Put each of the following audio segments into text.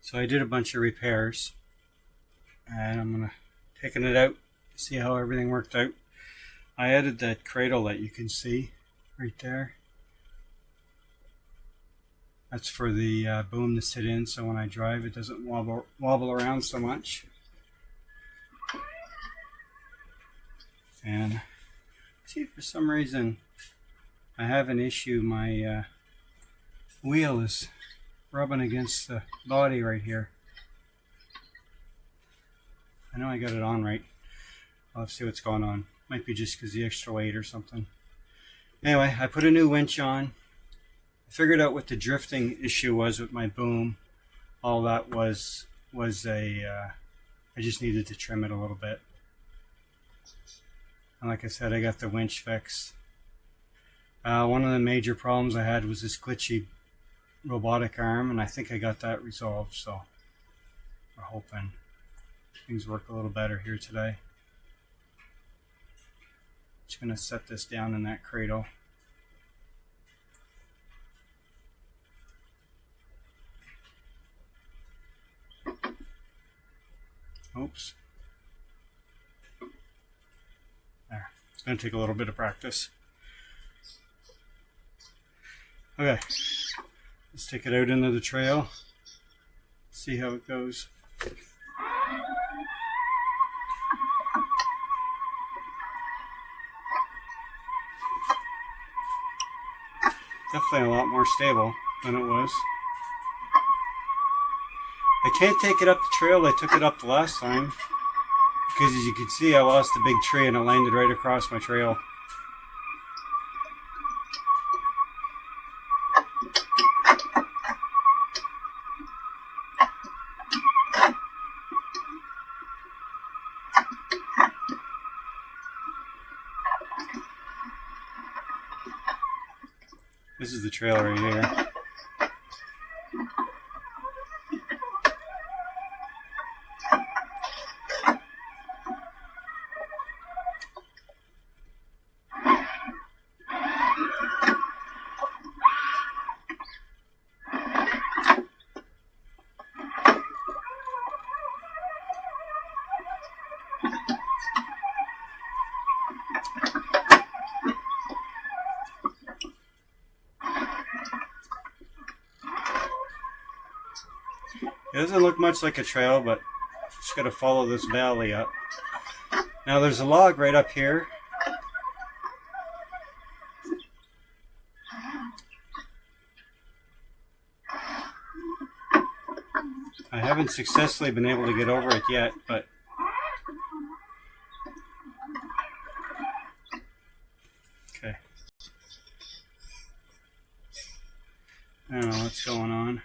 So I did a bunch of repairs, and I'm gonna taking it out to see how everything worked out. I added that cradle that you can see right there. That's for the boom to sit in, so when I drive it doesn't wobble around so much. And see, for some reason I have an issue. My wheel is rubbing against the body right here. I know I got it on right. I'll have to see what's going on. Might be just because the extra weight or something. Anyway, I put a new winch on. I figured out what the drifting issue was with my boom. All that was I just needed to trim it a little bit. And like I said, I got the winch fixed. One of the major problems I had was this glitchy robotic arm, and I think I got that resolved, so we're hoping things work a little better here today. Just going to set this down in that cradle. Oops. There. It's going to take a little bit of practice. Okay. Let's take it out into the trail. See how it goes. Definitely a lot more stable than it was. I can't take it up the trail I took it up the last time, because as you can see I lost a big tree and it landed right across my trail. This is the trail right here. It doesn't look much like a trail, but just got to follow this valley up. Now there's a log right up here. I haven't successfully been able to get over it yet, but okay. I don't know what's going on.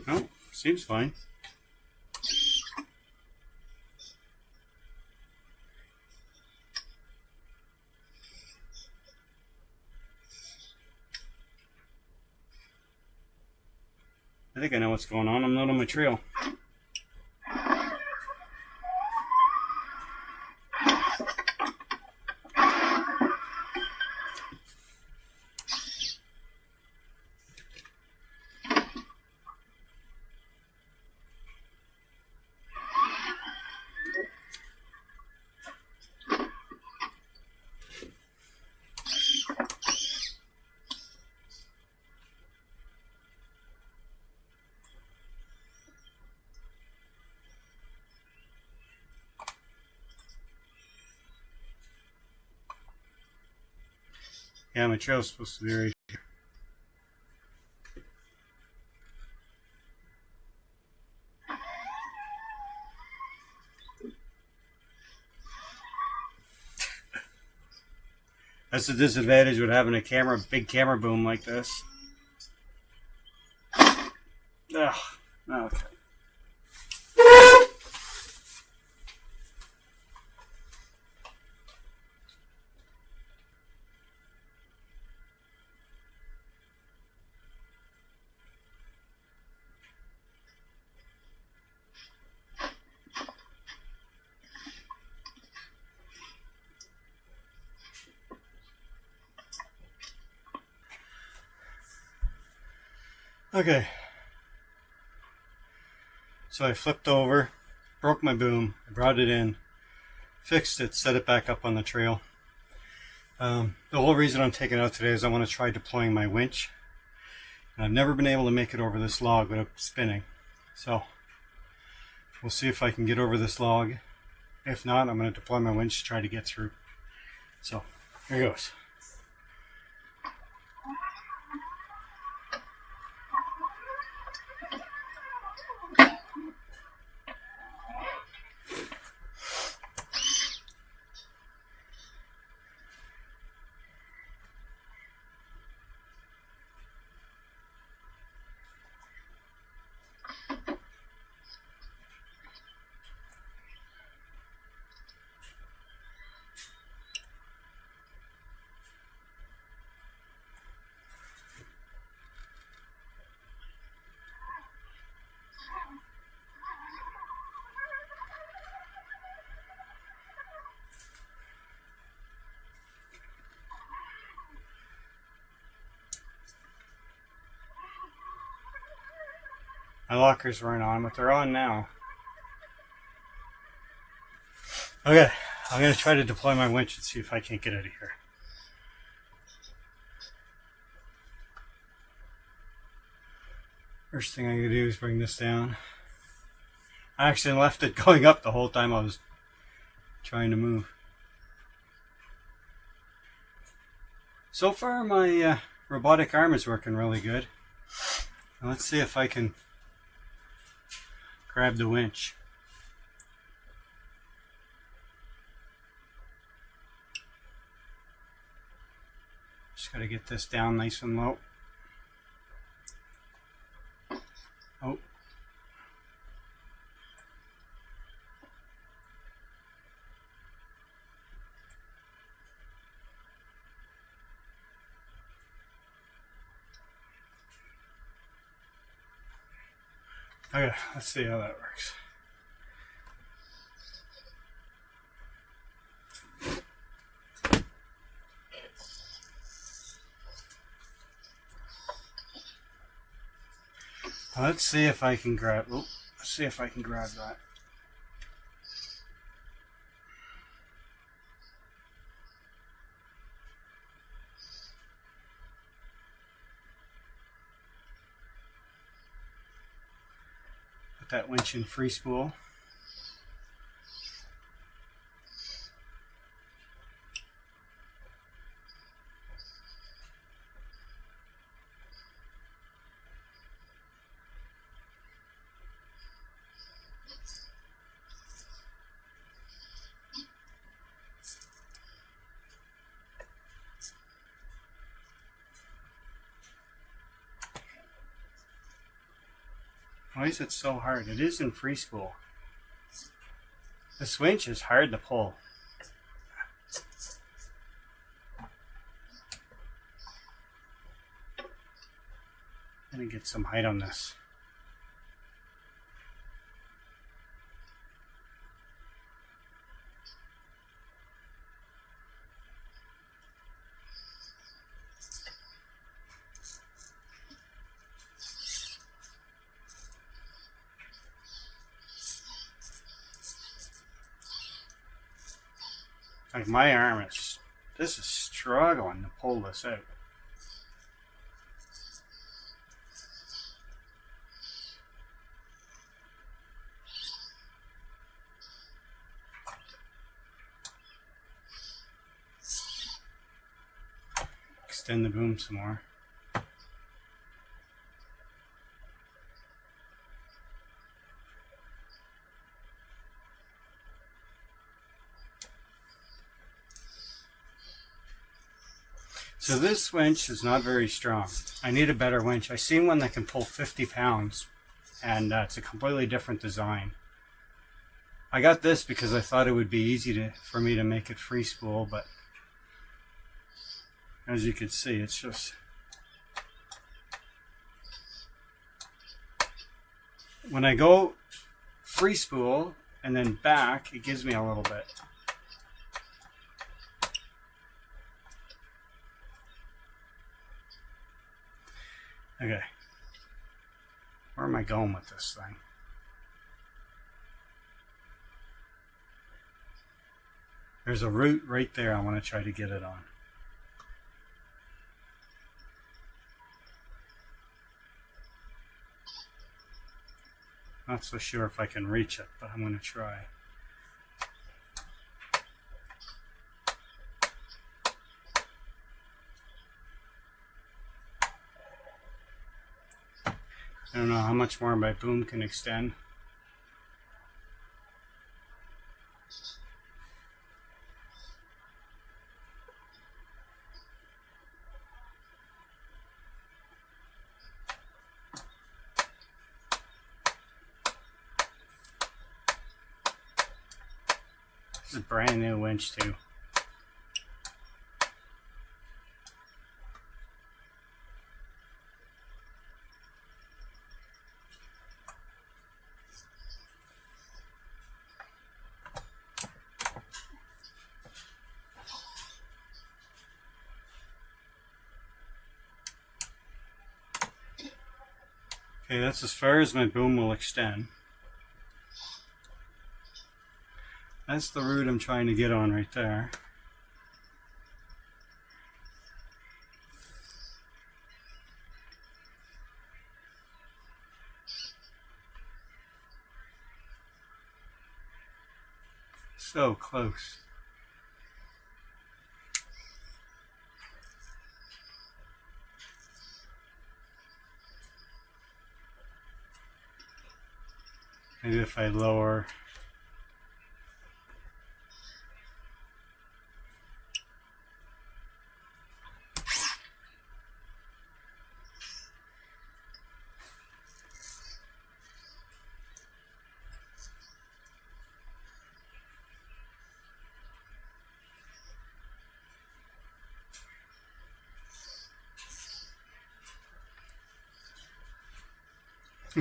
Oh, seems fine. I think I know what's going on. I'm not on my trail. Yeah, my trail's supposed to be right here. That's the disadvantage with having a big camera boom like this. Ugh, okay. Okay, so I flipped over, broke my boom, I brought it in, fixed it, set it back up on the trail. The whole reason I'm taking it out today is I want to try deploying my winch. And I've never been able to make it over this log without spinning. So we'll see if I can get over this log. If not, I'm going to deploy my winch to try to get through. So here goes. My lockers weren't on, but they're on now. Okay, I'm going to try to deploy my winch and see if I can't get out of here. First thing I'm going to do is bring this down. I actually left it going up the whole time I was trying to move. So far my robotic arm is working really good. Now let's see if I can grab the winch. Just got to get this down nice and low. Oh. Okay, let's see how that works. Let's see if I can grab. Oh, let's see if I can grab that. Put that winch in free spool. Why is it so hard? It is in free spool. This winch is hard to pull. I'm gonna get some height on this. Like my arm is, this is struggling to pull this out. Extend the boom some more. So this winch is not very strong. I need a better winch. I seen one that can pull 50 pounds and it's a completely different design. I got this because I thought it would be easy for me to make it free spool, but as you can see, it's just when I go free spool and then back, it gives me a little bit. Okay, Where am I going with this thing? There's a root right there I want to try to get it on. Not so sure if I can reach it, but I'm going to try. I don't know how much more my boom can extend. This is a brand new winch too. Okay, that's as far as my boom will extend. That's the root I'm trying to get on right there. So close. Maybe if I lower.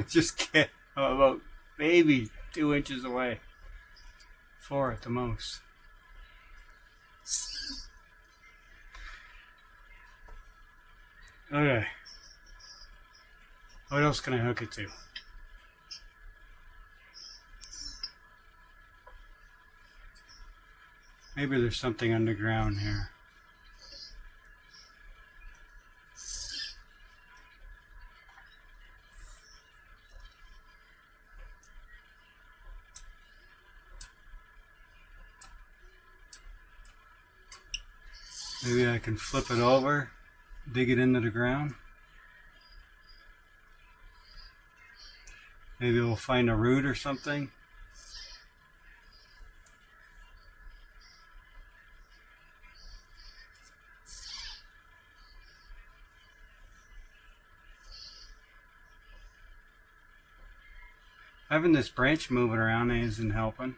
Just get about maybe 2 inches away. 4 at the most. Okay. What else can I hook it to? Maybe there's something underground here. Maybe I can flip it over, dig it into the ground. Maybe we'll find a root or something. Having this branch moving around isn't helping.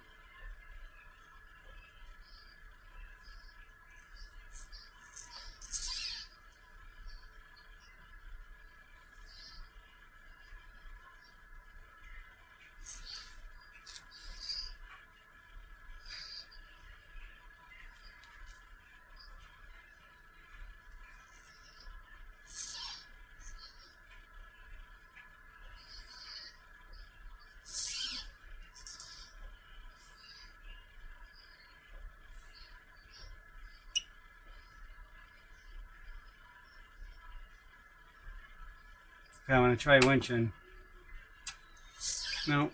Okay, I'm going to try winching. No.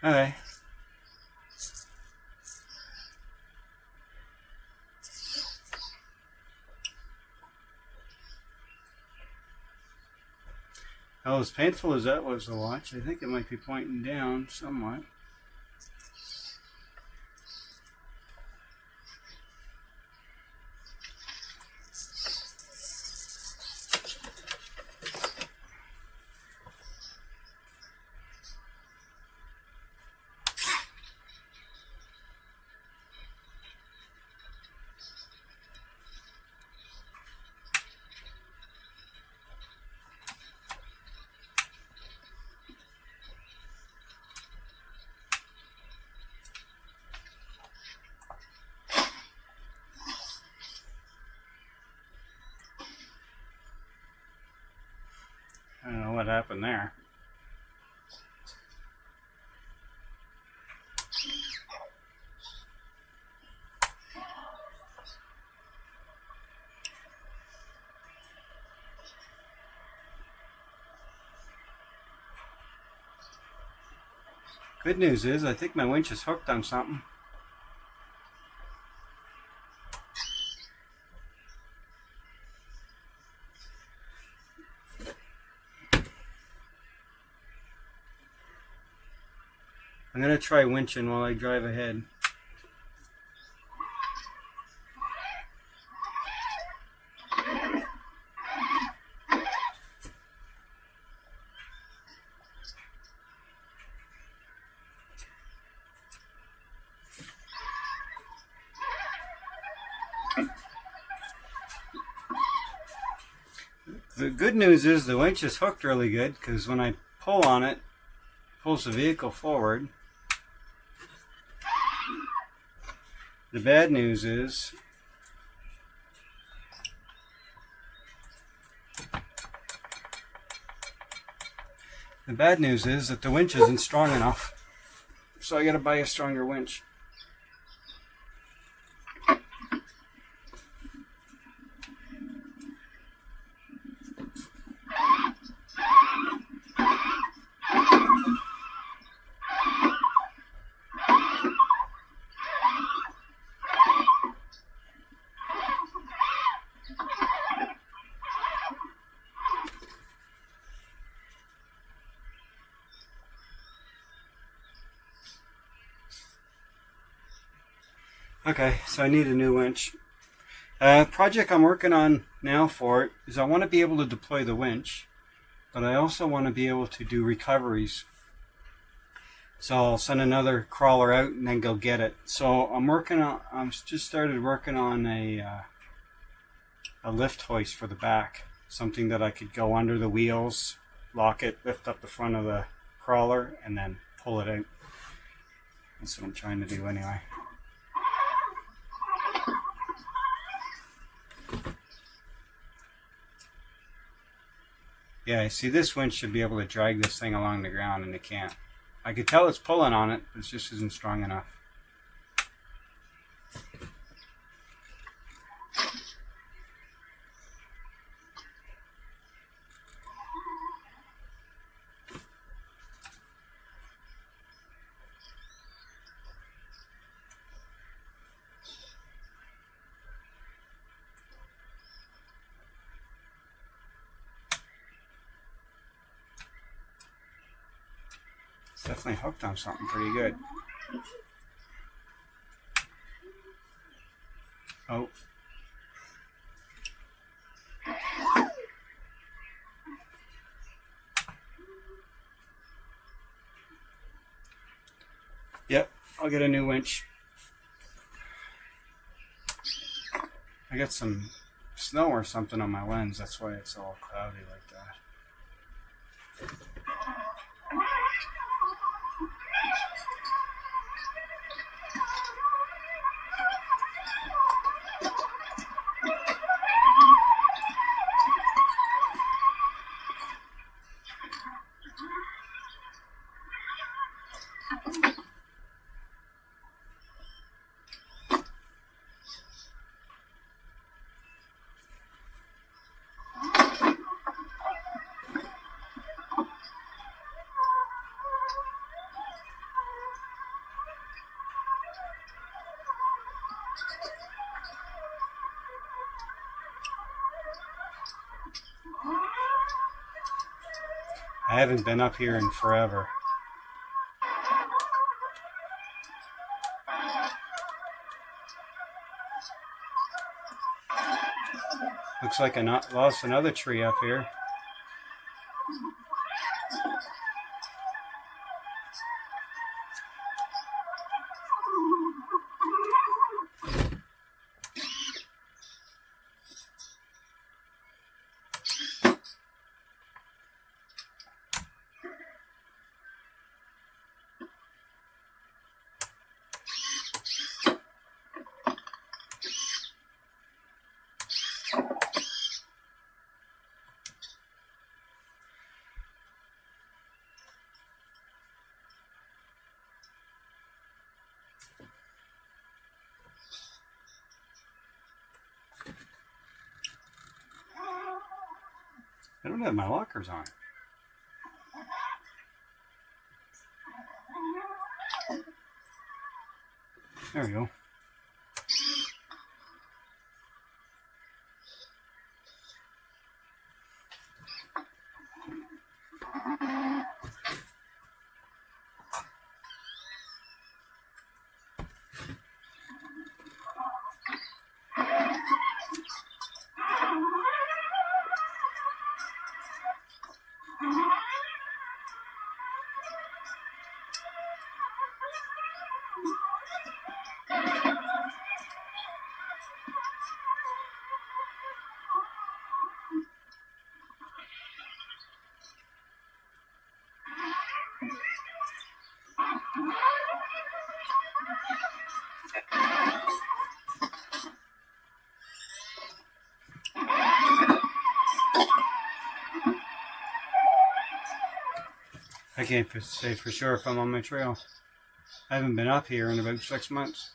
Okay. Well, as painful as that was to watch, I think it might be pointing down somewhat. I don't know what happened there. Good news is I think my winch is hooked on something. I'm going to try winching while I drive ahead. The good news is the winch is hooked really good, because when I pull on it, it pulls the vehicle forward. The bad news is that the winch isn't strong enough. So I gotta buy a stronger winch. Okay, so I need a new winch. Project I'm working on now for it is I want to be able to deploy the winch, but I also want to be able to do recoveries. So I'll send another crawler out and then go get it. So I'm just started working on a lift hoist for the back, something that I could go under the wheels, lock it, lift up the front of the crawler, and then pull it out. That's what I'm trying to do anyway. Yeah, see, this winch should be able to drag this thing along the ground, and it can't. I could tell it's pulling on it, but it just isn't strong enough. It's definitely hooked on something pretty good. Oh. Yep, I'll get a new winch. I got some snow or something on my lens, that's why it's all cloudy like that. I haven't been up here in forever. Looks like I lost another tree up here. I don't have my lockers on. There we go. I can't say for sure if I'm on my trail. I haven't been up here in about 6 months.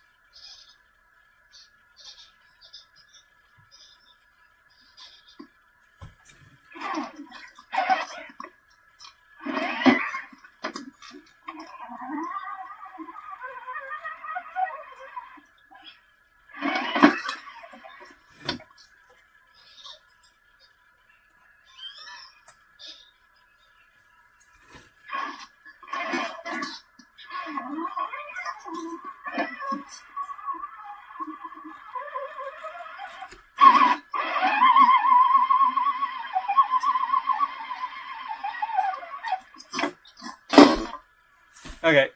Okay,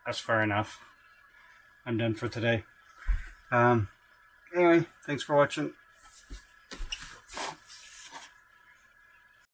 that's fair enough. I'm done for today. Anyway, thanks for watching.